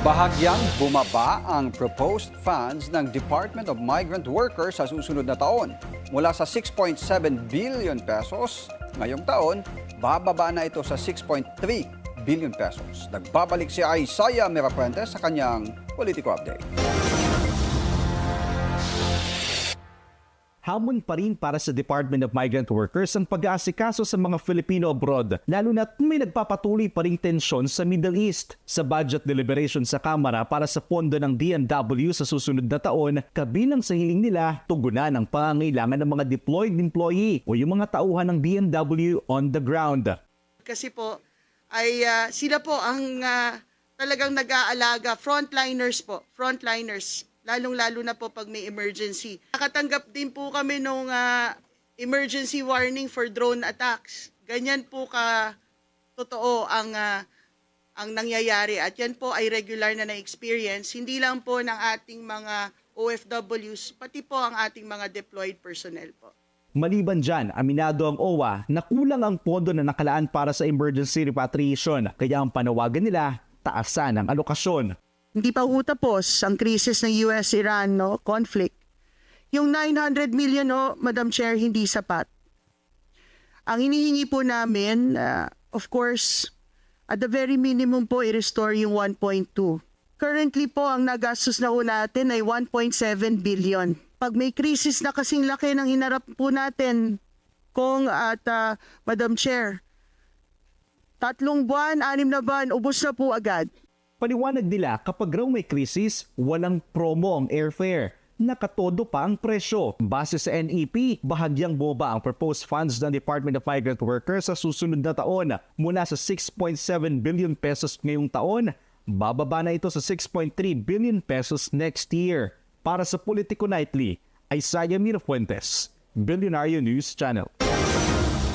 Bahagyang bumaba ang proposed funds ng Department of Migrant Workers sa susunod na taon. Mula sa 6.7 billion pesos, ngayong taon, bababa na ito sa 6.3 billion pesos. Nagbabalik si Isaiah Mirapuentes sa kanyang Politico Update. Hamon pa rin para sa Department of Migrant Workers ang pag-aasikaso sa mga Filipino abroad, lalo na't may nagpapatuloy pa ring tensyon sa Middle East. Sa budget deliberation sa Kamara para sa pondo ng DNW sa susunod na taon, kabilang sa hiling nila, tugunan ang pangangailangan ng mga deployed employee o yung mga tauhan ng DNW on the ground. Kasi po ay sila po ang talagang nag-aalaga, frontliners, lalong-lalo na po pag may emergency. Nakatanggap din po kami nung emergency warning for drone attacks. Ganyan po ka totoo ang nangyayari at yan po ay regular na na-experience, hindi lang po ng ating mga OFWs, pati po ang ating mga deployed personnel po. Maliban dyan, aminado ang OWA na kulang ang pondo na nakalaan para sa emergency repatriation, kaya ang panawagan nila, taasan ang alokasyon. Hindi pa tapos ang krisis ng US-Iran conflict. Yung 900 million, Madam Chair, hindi sapat. Ang hinihingi po namin, of course, at the very minimum po, i-restore yung 1.2. Currently po, ang nagastos na po natin ay 1.7 billion. Pag may krisis na kasing laki ng hinarap po natin, Kong at Madam Chair, 3 buwan, 6 na buwan, ubos na po agad. Paliwanag nila kapag raw may krisis, walang promo ang airfare. Nakatodo pa ang presyo. Base sa NEP, bahagyang boba ang proposed funds ng Department of Migrant Workers sa susunod na taon. Mula sa 6.7 billion pesos ngayong taon, bababa na ito sa 6.3 billion pesos next year. Para sa Politico Nightly, Isaiah Mirapuentes, Billionaire News Channel.